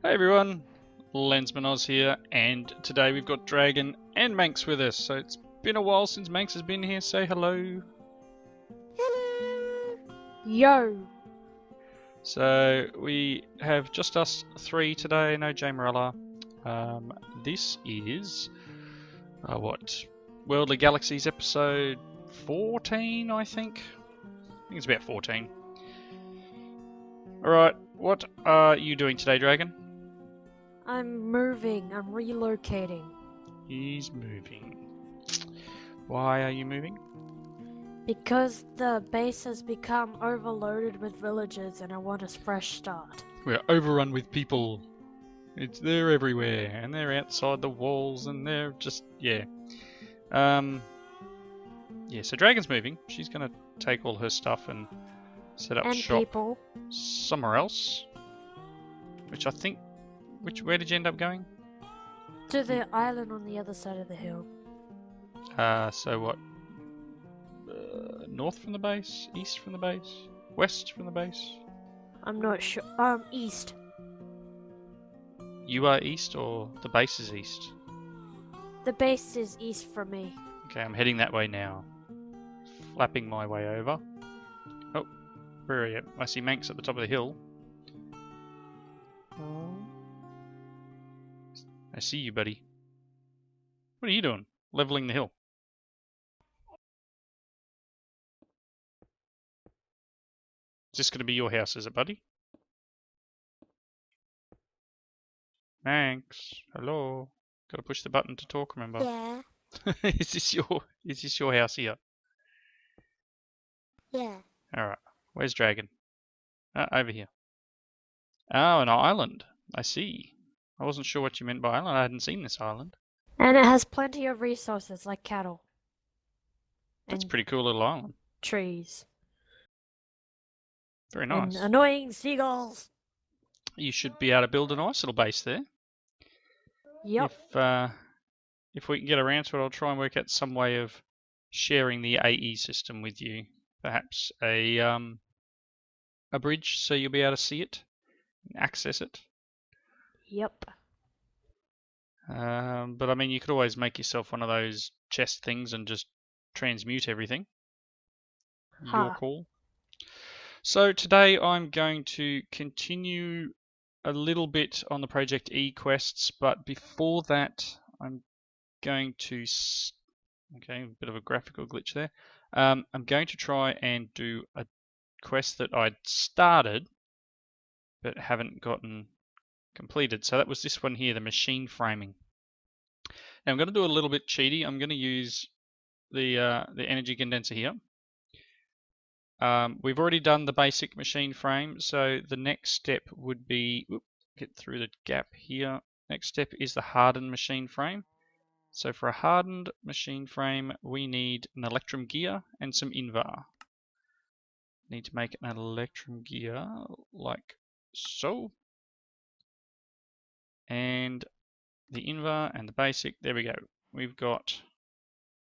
Hey everyone, Lensman Oz here, and today we've got Dragon and Manx with us. So it's been a while since Manx has been here. Say hello. Hello! Yo! So we have just us three today, no Jamerella. This is, what, Worldly Galaxies episode 14, I think? I think it's about 14. Alright, what are you doing today, Dragon? I'm moving. I'm relocating. He's moving. Why are you moving? Because the base has become overloaded with villagers and I want a fresh start. We're overrun with people. They're everywhere, and they're outside the walls, and they're just, yeah. Yeah, so Dragon's moving. She's going to take all her stuff and set up And shop people. somewhere else. Which I think, where did you end up going? To the island on the other side of the hill. So what? North from the base? East from the base? West from the base? I'm not sure. East. You are east, or the base is east? The base is east from me. Okay, I'm heading that way now. Flapping my way over. Oh, where are you? I see Manx at the top of the hill. Oh. I see you, buddy. What are you doing? Leveling the hill. Is this going to be your house, is it, buddy? Manx, hello. Got to push the button to talk, remember? Yeah. Is this your house here? Yeah. Alright. Where's Dragon? Over here. Oh, an island. I see. I wasn't sure what you meant by island. I hadn't seen this island. And it has plenty of resources like cattle. That's a And pretty cool little island. trees. Very nice. And annoying seagulls. You should be able to build a nice little base there. Yep. If we can get around to it, I'll try and work out some way of sharing the AE system with you. Perhaps a bridge so you'll be able to see it and access it. Yep. But I mean, you could always make yourself one of those chest things and just transmute everything. Your call. So today I'm going to continue a little bit on the Project E quests, but before that I'm going to... Okay, a bit of a graphical glitch there. I'm going to try and do a quest that I'd started but haven't gotten completed. So that was this one here, the machine framing. Now I'm going to do a little bit cheaty. I'm going to use the energy condenser here. We've already done the basic machine frame, so the next step would be, get through the gap here. Next step is the hardened machine frame. So for a hardened machine frame, we need an electrum gear and some invar. Need to make an electrum gear like so. And the invar and the basic, there we go. We've got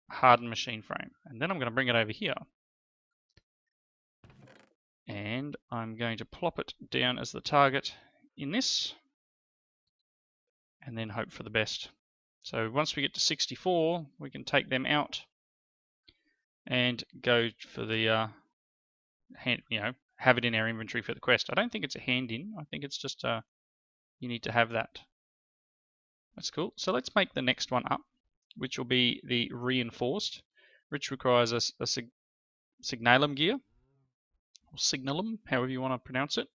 a hardened machine frame. And then I'm going to bring it over here. And I'm going to plop it down as the target in this. And then hope for the best. So once we get to 64, we can take them out and go for the hand, have it in our inventory for the quest. I don't think it's a hand in. I think it's just you need to have that. That's cool. So let's make the next one up, which will be the reinforced, which requires a signalum gear, or signalum, however you want to pronounce it,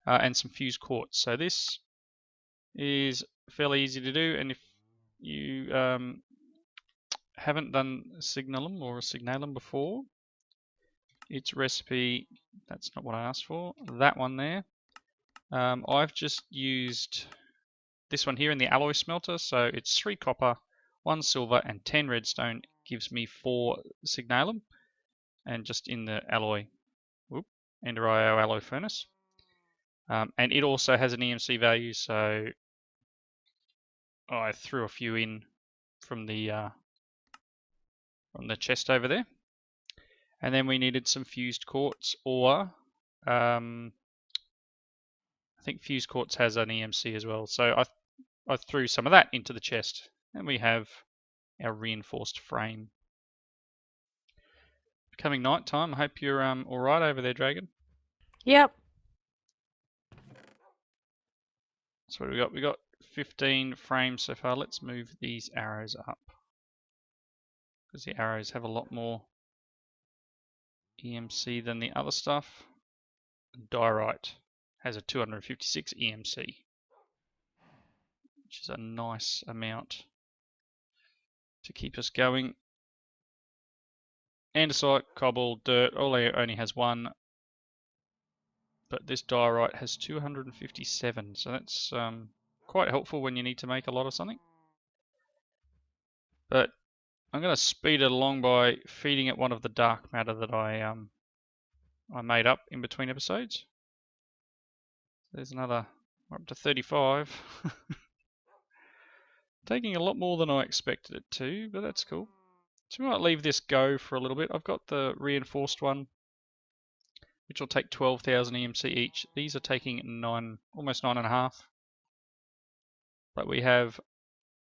and some fused quartz. So this is fairly easy to do, and if you haven't done signalum or a signalum before, its recipe, that's not what I asked for, that one there. I've just used this one here in the alloy smelter, so it's 3 copper, 1 silver and 10 redstone gives me 4 signalum, and just in the alloy, Ender IO alloy furnace. And it also has an EMC value, so I threw a few in from the chest over there. And then we needed some fused quartz, or I think Fuse Quartz has an EMC as well. So I threw some of that into the chest, and we have our reinforced frame. Becoming night time. I hope you're all right over there, Dragon. Yep. So what do we got? We got 15 frames so far. Let's move these arrows up, because the arrows have a lot more EMC than the other stuff. Diorite has a 256 EMC, which is a nice amount to keep us going. Andesite, cobble, dirt, only has one, but this diorite has 257, so that's quite helpful when you need to make a lot of something. But I'm going to speed it along by feeding it one of the dark matter that I made up in between episodes. There's another, we're up to 35. Taking a lot more than I expected it to, but that's cool. So we might leave this go for a little bit. I've got the reinforced one, which will take 12,000 EMC each. These are taking almost 9.5. But we have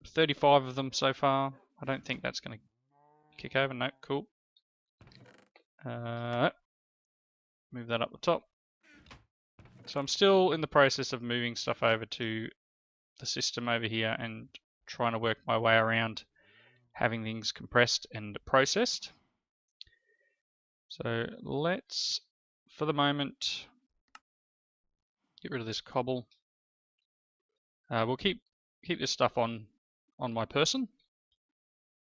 35 of them so far. I don't think that's going to kick over. No, cool. Move that up the top. So I'm still in the process of moving stuff over to the system over here and trying to work my way around having things compressed and processed. So let's, for the moment, get rid of this cobble. We'll keep this stuff on my person.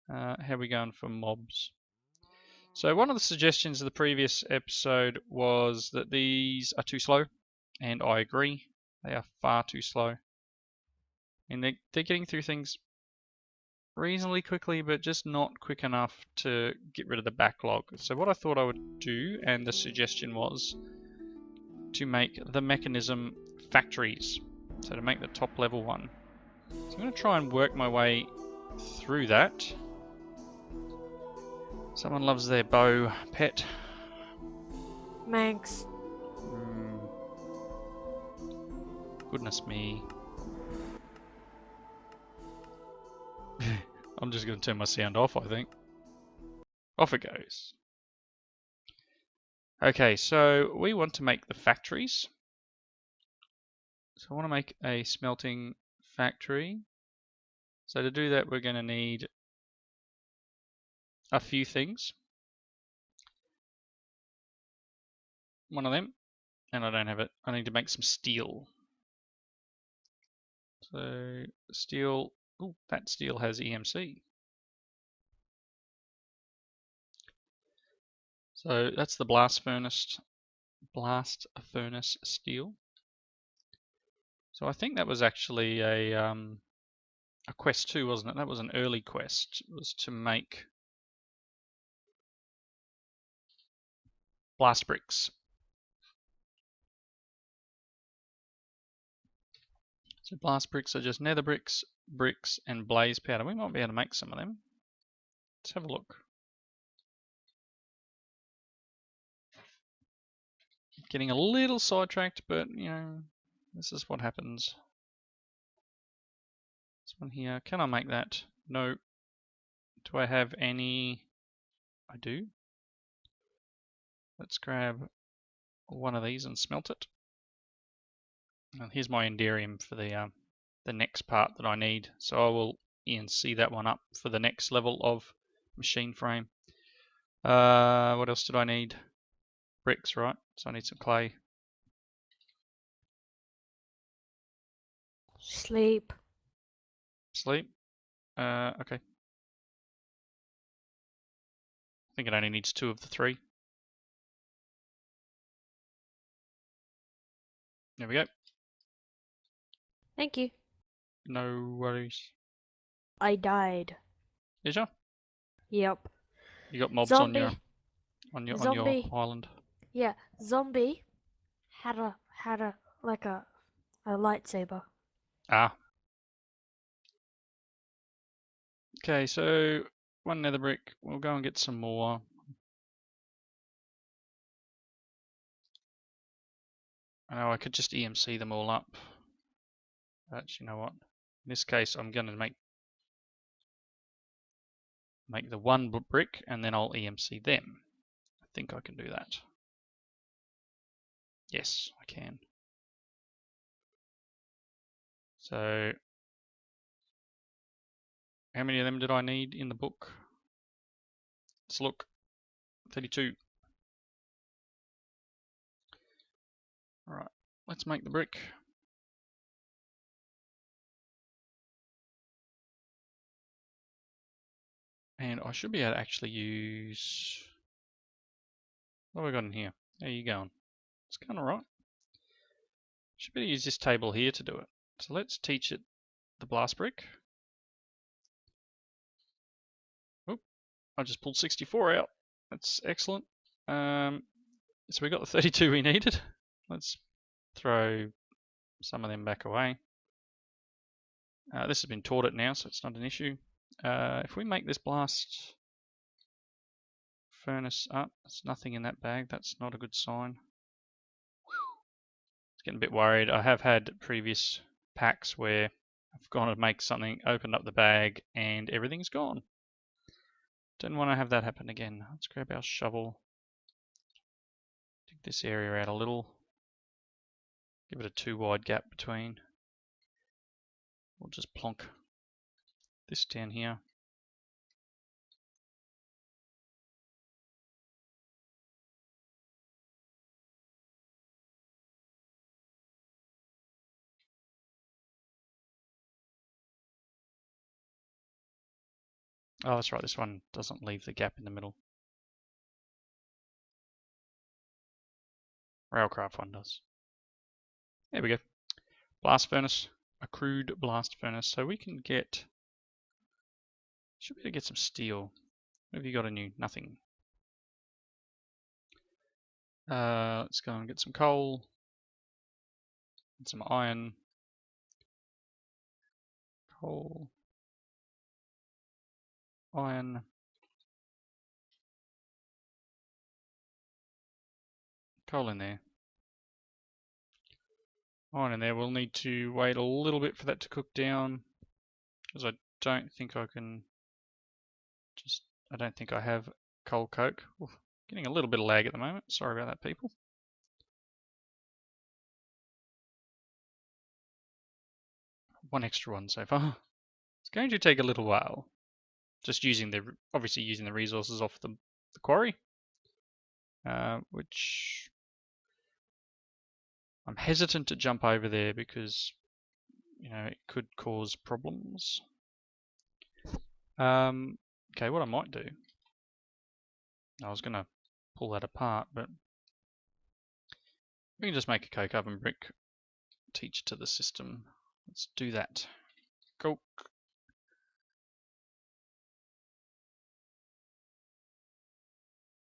How are we going for mobs? So one of the suggestions of the previous episode was that these are too slow, and I agree. They are far too slow. And they're getting through things reasonably quickly, but just not quick enough to get rid of the backlog. So what I thought I would do, and the suggestion was to make the mechanism factories. So to make the top level one. So I'm going to try and work my way through that. Someone loves their bow pet. Manx. Goodness me. I'm just going to turn my sound off, I think. Off it goes. Okay, so we want to make the factories. So I want to make a smelting factory. So to do that, we're going to need a few things. One of them, and I don't have it. I need to make some steel. So steel, oh, that steel has EMC. So that's the blast furnace steel. So I think that was actually a quest too, wasn't it? That was an early quest. It was to make blast bricks. So blast bricks are just nether bricks, and blaze powder. We might be able to make some of them. Let's have a look. Getting a little sidetracked, but you know, this is what happens. This one here, can I make that? No. Do I have any? I do. Let's grab one of these and smelt it. And here's my Enderium for the next part that I need. So I will ENC that one up for the next level of machine frame. What else did I need? Bricks, right? So I need some clay. Sleep. Sleep. Okay. I think it only needs 2 of the 3. There we go. Thank you. No worries. I died. Is ya? Yep. You got mobs Zombie. on your island. Yeah, zombie had a like a lightsaber. Ah. Okay, so 1 nether brick. We'll go and get some more. I know I could just EMC them all up, but you know what? In this case, I'm going to make the one brick and then I'll EMC them. I think I can do that. Yes, I can. So, how many of them did I need in the book? Let's look. 32. Alright, let's make the brick. And I should be able to actually use... What have I got in here? How are you going? It's kind of right. Should be able to use this table here to do it. So let's teach it the blast brick. Oop, I just pulled 64 out. That's excellent. So we got the 32 we needed. Let's throw some of them back away. This has been taught it now, so it's not an issue. If we make this blast furnace up, there's nothing in that bag. That's not a good sign. It's getting a bit worried. I have had previous packs where I've gone to make something, opened up the bag, and everything's gone. Don't want to have that happen again. Let's grab our shovel. Dig this area out a little. Give it a 2 wide gap between. We'll just plonk this down here. Oh, that's right, this one doesn't leave the gap in the middle. Railcraft one does. There we go. Blast furnace, a crude blast furnace. So we can get, should be able to get some steel. What have you got in you? Nothing. Let's go and get some coal and some iron. Coal, iron, coal in there. Iron in there. We'll need to wait a little bit for that to cook down, because I don't think I can I don't think I have coal coke. Oof, getting a little bit of lag at the moment. Sorry about that, people. One extra one so far. It's going to take a little while. Just obviously using the resources off the quarry, which I'm hesitant to jump over there because, you know, it could cause problems. Okay, what I might do, I was going to pull that apart, but we can just make a coke oven brick, teach it to the system. Let's do that. Coke.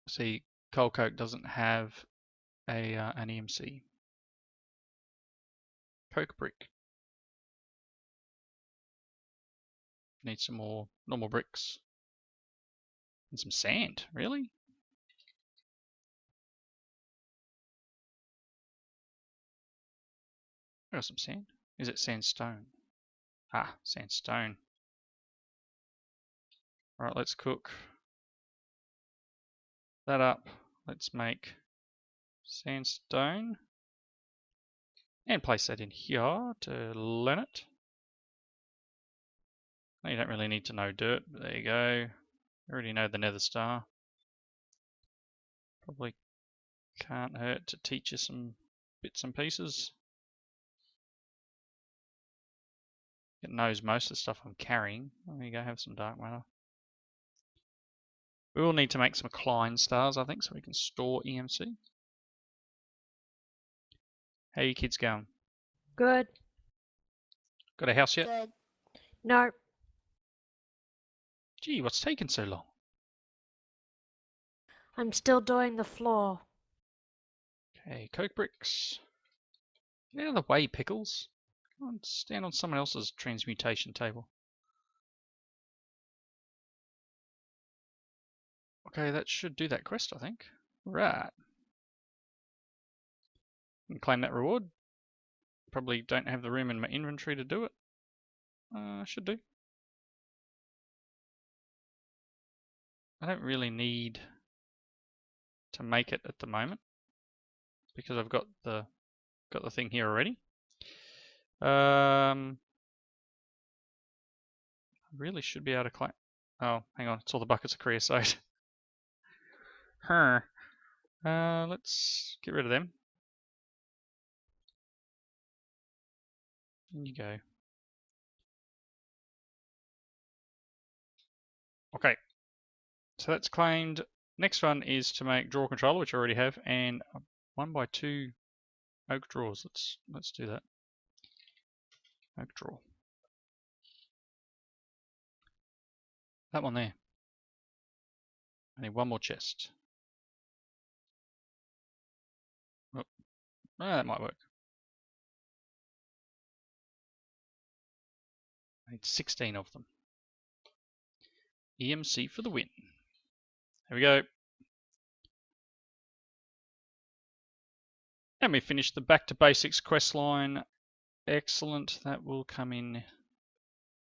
See, coal coke doesn't have an EMC. Coke brick. Need some more normal bricks. And some sand, really? I got some sand. Is it sandstone? Ah, sandstone. Alright, let's cook that up. Let's make sandstone. And place that in here to learn it. You don't really need to know dirt, but there you go. You already know the nether star. Probably can't hurt to teach you some bits and pieces. It knows most of the stuff I'm carrying. There you go, have some dark matter. We will need to make some Klein stars, I think, so we can store EMC. How are you kids going? Good. Got a house yet? Good. No. Gee, what's taking so long? I'm still doing the floor. Okay, coke bricks. Get out of the way, Pickles. Come on, stand on someone else's transmutation table. Okay, that should do that quest, I think. Right. and claim that reward. Probably don't have the room in my inventory to do it. Should do. I don't really need to make it at the moment because I've got the thing here already. I really should be able to claim. Oh, hang on, it's all the buckets of creosote. Huh. Let's get rid of them. In you go. Okay, so that's claimed. Next one is to make draw controller, which I already have, and 1x2 oak drawers. Let's do that. Oak drawer. That one there. I need one more chest. Oh, that might work. I need 16 of them. EMC for the win. There we go. And we finished the Back to Basics quest line. Excellent. That will come in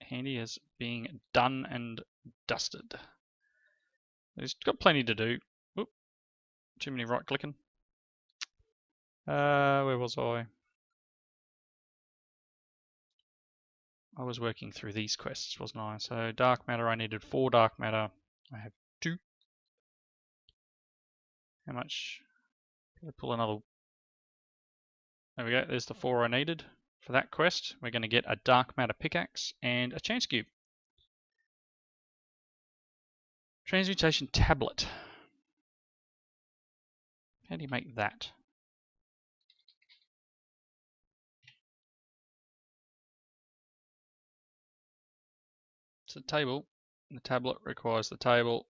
handy as being done and dusted. It's got plenty to do. Oop, too many right clicking. Where was I? I was working through these quests, wasn't I? So dark matter, I needed 4 dark matter. I have 2. How much? I'll pull another. There we go. There's the 4 I needed for that quest. We're going to get a dark matter pickaxe and a chance cube. Transmutation tablet. How do you make that? It's a table. The tablet requires the table.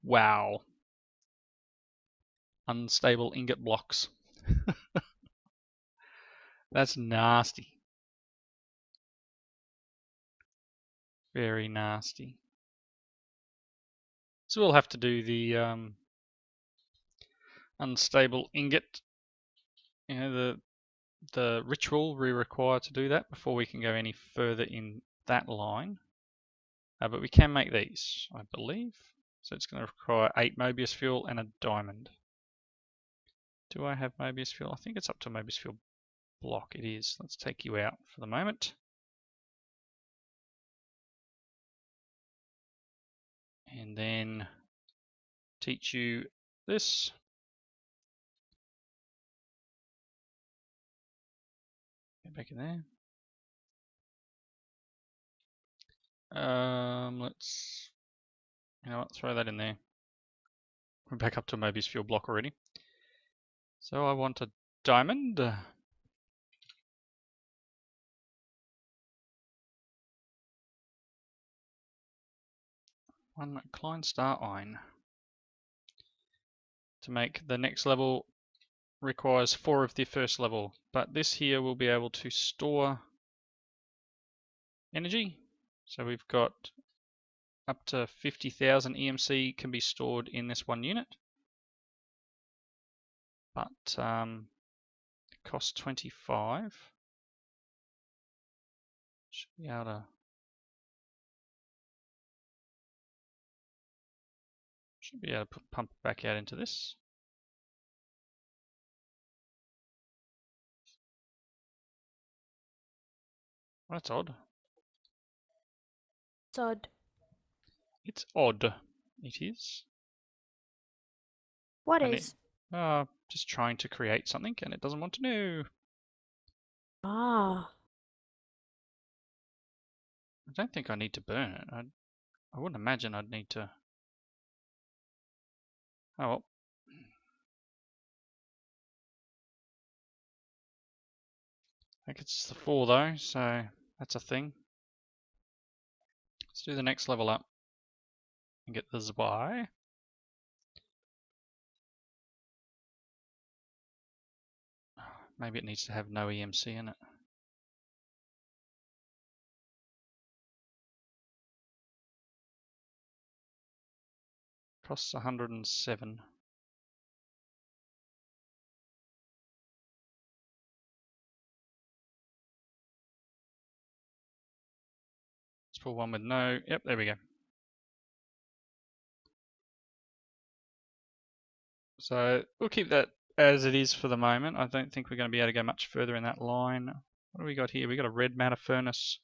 Wow. Unstable ingot blocks. That's nasty. Very nasty. So we'll have to do the unstable ingot. You know, the ritual we require to do that before we can go any further in that line. But we can make these, I believe. So it's going to require 8 Mobius fuel and a diamond. Do I have Mobius fuel? I think it's up to Mobius fuel block. It is. Let's take you out for the moment. And then teach you this. Get back in there. Let's, you know what, throw that in there. We're back up to Mobius fuel block already. So I want a diamond. One Klein star iron. To make the next level requires 4 of the first level, but this here will be able to store energy. So we've got up to 50,000 EMC can be stored in this one unit, but it costs 25. Should be able to. Should be able to pump it back out into this. Well, that's odd. It's odd. It's odd. It is. What is? Just trying to create something and it doesn't want to know. Ah. I don't think I need to burn it. I wouldn't imagine I'd need to. Oh well. I think it's the 4 though, so that's a thing. Let's do the next level up and get the Zwei. Maybe it needs to have no EMC in it. Costs 107. pull one with no. Yep, there we go. So we'll keep that as it is for the moment. I don't think we're going to be able to go much further in that line. What do we got here? We got a red matter furnace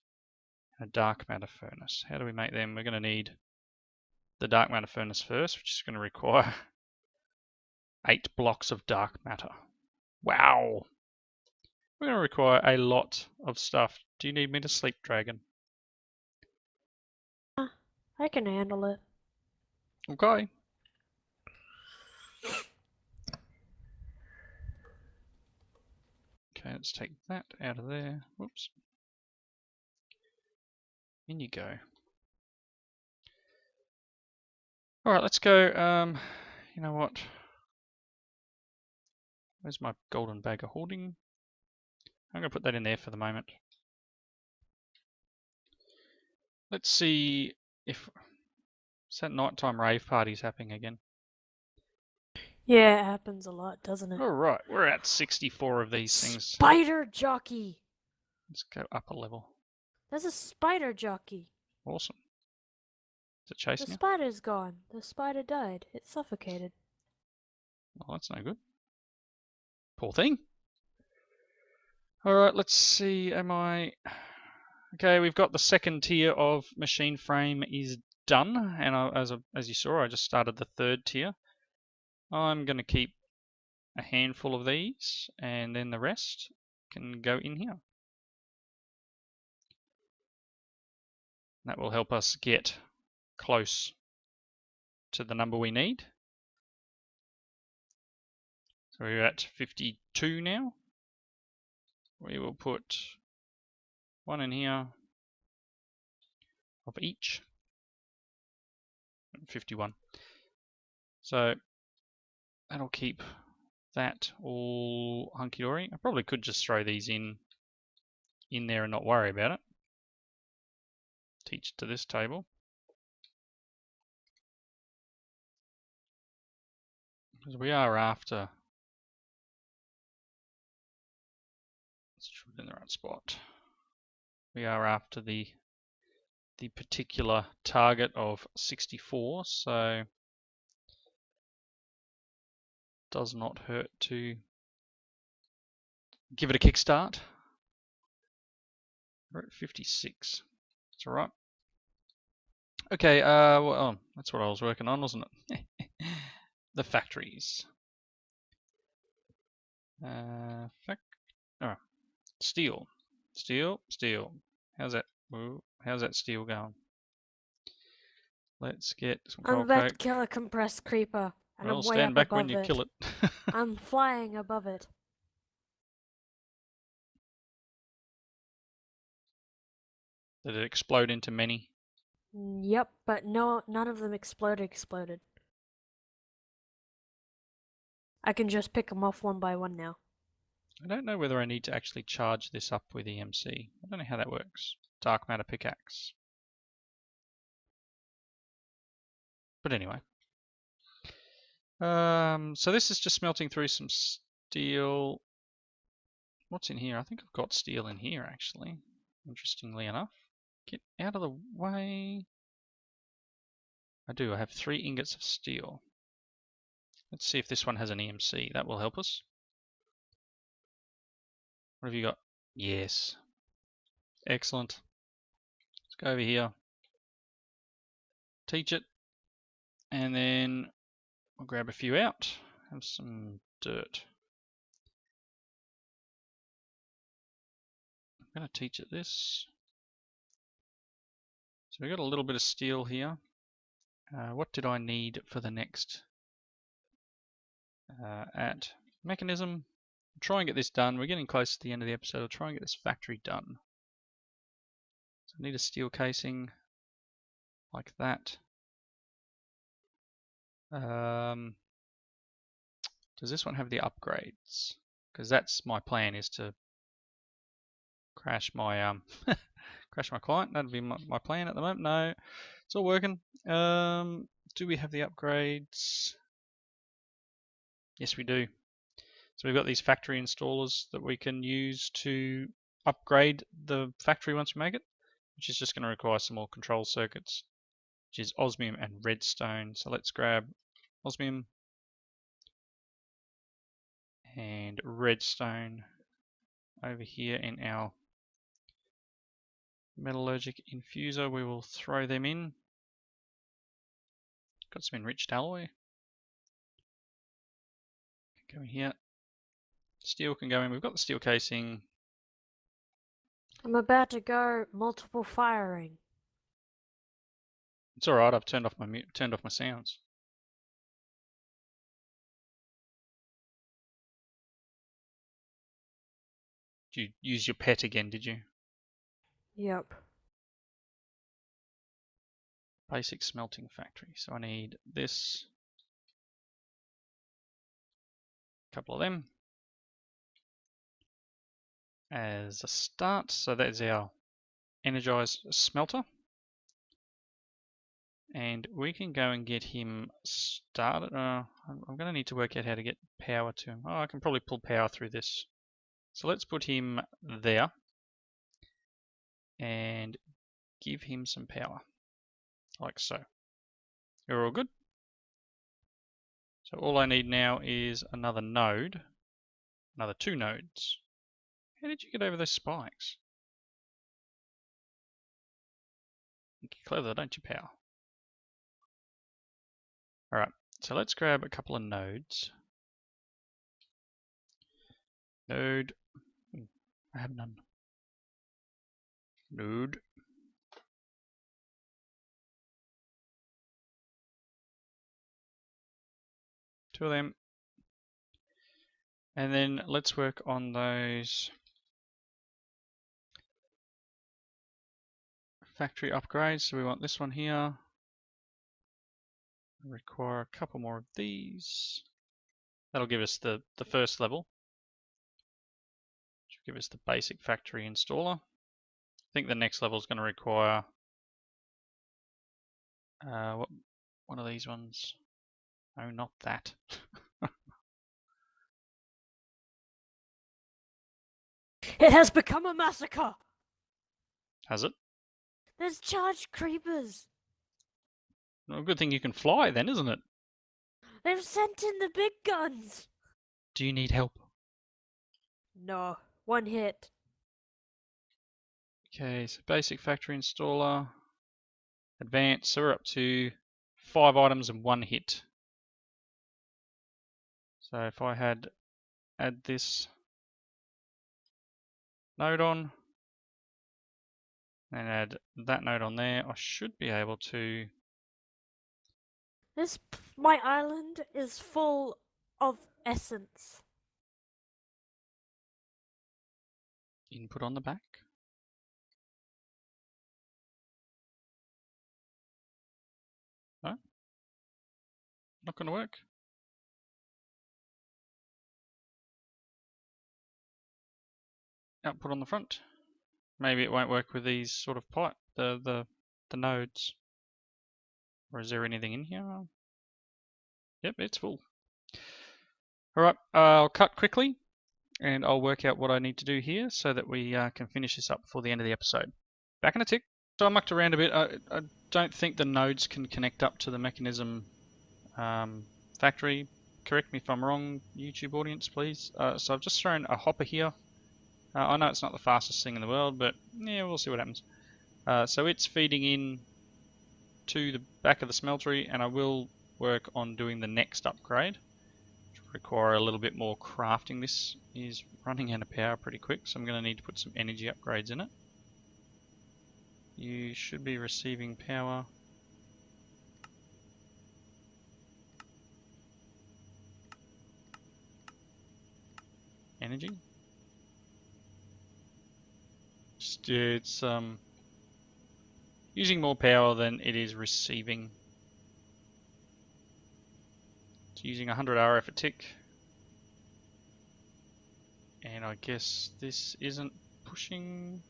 and a dark matter furnace. How do we make them? We're going to need the dark matter furnace first, which is going to require 8 blocks of dark matter. Wow. We're going to require a lot of stuff. Do you need me to sleep, Dragon? I can handle it. Okay. Okay, let's take that out of there. Whoops. In you go. Alright, let's go. You know what? Where's my golden bag of hoarding? I'm going to put that in there for the moment. Let's see if that nighttime rave party's happening again. Yeah, it happens a lot, doesn't it? Alright, we're at 64 of these things. Spider jockey! Let's go up a level. There's a spider jockey. Awesome. Is it chasing The you? spider's gone. The spider died. It suffocated. Well, that's no good. Poor thing. Alright, let's see. Okay, we've got the second tier of machine frame is done. And as you saw, I just started the third tier. I'm going to keep a handful of these, and then the rest can go in here. That will help us get close to the number we need. So we're at 52 now. We will put one in here of each. 51. So that'll keep that all hunky-dory. I probably could just throw these in there and not worry about it. Teach it to this table. Because we are after... Let's put it in the right spot. We are after the particular target of 64, so does not hurt to give it a kickstart. We're at 56. That's all right. Okay, well, that's what I was working on, wasn't it? The factories. Steel. Steel, steel. How's that? Ooh, how's that steel going? Let's get some coal I'm about coke. to kill a compressed creeper. And Well, I'm way stand up back above when you it. kill it. I'm flying above it. Did it explode into many? Yep, but no, none of them exploded. I can just pick them off one by one now. I don't know whether I need to actually charge this up with EMC. I don't know how that works. Dark matter pickaxe. But anyway. So this is just smelting through some steel. What's in here? I think I've got steel in here actually. Interestingly enough. Get out of the way. I do. I have 3 ingots of steel. Let's see if this one has an EMC. That will help us. What have you got? Yes. Excellent. Let's go over here. Teach it. And then we'll grab a few out. Have some dirt. I'm going to teach it this. So we've got a little bit of steel here. What did I need for the next? At mechanism. Try and get this done. We're getting close to the end of the episode. I'll try and get this factory done. So I need a steel casing like that. Does this one have the upgrades? Because that's my plan, is to crash my crash my client. That'd be my plan at the moment. No, it's all working. Do we have the upgrades? Yes, we do. So we've got these factory installers that we can use to upgrade the factory once we make it. which is just going to require some more control circuits, which is osmium and redstone. So let's grab osmium and redstone over here in our metallurgic infuser. We will throw them in. Got some enriched alloy. Go in here. Steel can go in. We've got the steel casing. I'm about to go multiple firing. It's all right. I've turned off my sounds. Did you use your pet again? Did you? Yep. Basic smelting factory. So I need this. A couple of them as a start. So that is our energized smelter. And we can go and get him started. I'm going to need to work out how to get power to him. Oh, I can probably pull power through this. So let's put him there and give him some power, like so. You're all good? So all I need now is another node, another 2 nodes. How did you get over those spikes? You're clever, don't you, power? Alright, so let's grab a couple of nodes. Node. I have none. Node. Two of them. And then let's work on those factory upgrades. So we want this one here. Require a couple more of these. That'll give us the first level. Which will give us the basic factory installer. I think the next level is going to require one of these ones. No, not that. It has become a massacre! Has it? There's charged creepers! Well, good thing you can fly then, isn't it? They've sent in the big guns! Do you need help? No, one hit. Okay, so basic factory installer. Advanced, so we're up to 5 items and 1 hit. So if I add this node on and add that node on there, I should be able to. My island is full of essence. Input on the back. No? Not going to work. Output on the front. Maybe it won't work with these sort of pipe, the nodes. Or is there anything in here? Yep, it's full. Alright, I'll cut quickly and I'll work out what I need to do here so that we can finish this up before the end of the episode. Back in a tick. So I mucked around a bit. I don't think the nodes can connect up to the mechanism factory. Correct me if I'm wrong, YouTube audience, please. So I've just thrown a hopper here. I know it's not the fastest thing in the world, but yeah, we'll see what happens. So it's feeding in to the back of the smeltery, and I will work on doing the next upgrade, which will require a little bit more crafting. This is running out of power pretty quick, so I'm going to need to put some energy upgrades in it. You should be receiving power. Energy. It's using more power than it is receiving. It's using 100 RF a tick. And I guess this isn't pushing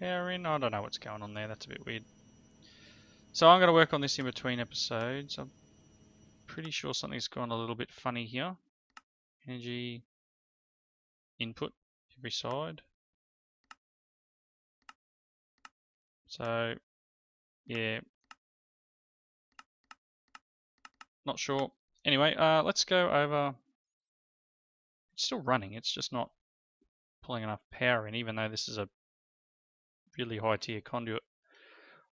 power in. I don't know what's going on there. That's a bit weird. So I'm going to work on this in between episodes. I'm pretty sure something's gone a little bit funny here. Energy input every side. So, yeah. Not sure. Anyway, let's go over. It's still running. It's just not pulling enough power in, even though this is a really high tier conduit.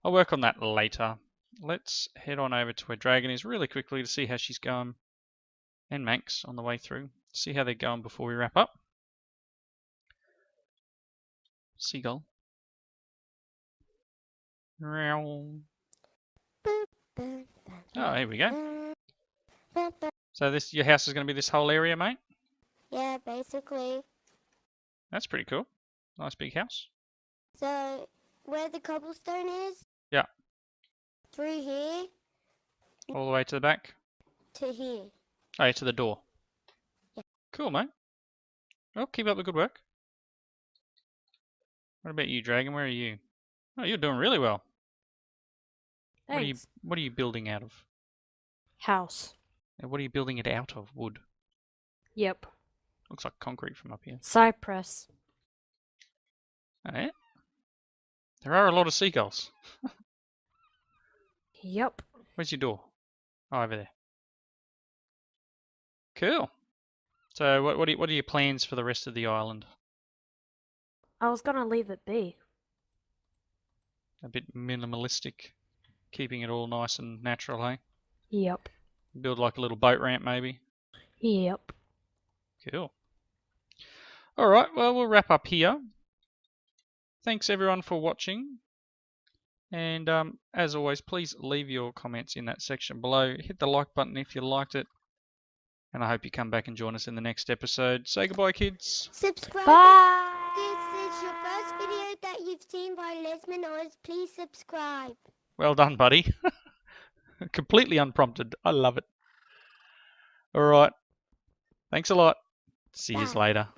I'll work on that later. Let's head on over to where Dragon is really quickly to see how she's going. And Manx on the way through. See how they're going before we wrap up. Seagull. Oh, here we go. So your house is going to be this whole area, mate? Yeah, basically. That's pretty cool. Nice big house. So, where the cobblestone is? Yeah. Through here All the way to the back? to here. Oh, yeah, to the door. Yeah. Cool, mate. Well, keep up the good work. What about you, Dragon? Where are you? Oh, you're doing really well. Thanks. What are you building out of? House. And what are you building it out of? Wood. Yep. Looks like concrete from up here. Cypress. Oh, yeah? There are a lot of seagulls. Yep. Where's your door? Oh, over there. Cool. So, what are your plans for the rest of the island? I was gonna leave it be. A bit minimalistic, keeping it all nice and natural, hey? Yep. Build like a little boat ramp, maybe. Yep. Cool. All right. Well, we'll wrap up here. Thanks everyone for watching. And as always, please leave your comments in that section below. Hit the like button if you liked it. And I hope you come back and join us in the next episode. Say goodbye, kids. Subscribe. Bye. This is your first video that you've seen by Lesman Oz. Please subscribe. Well done, buddy. Completely unprompted. I love it. All right. Thanks a lot. See you Bye. later.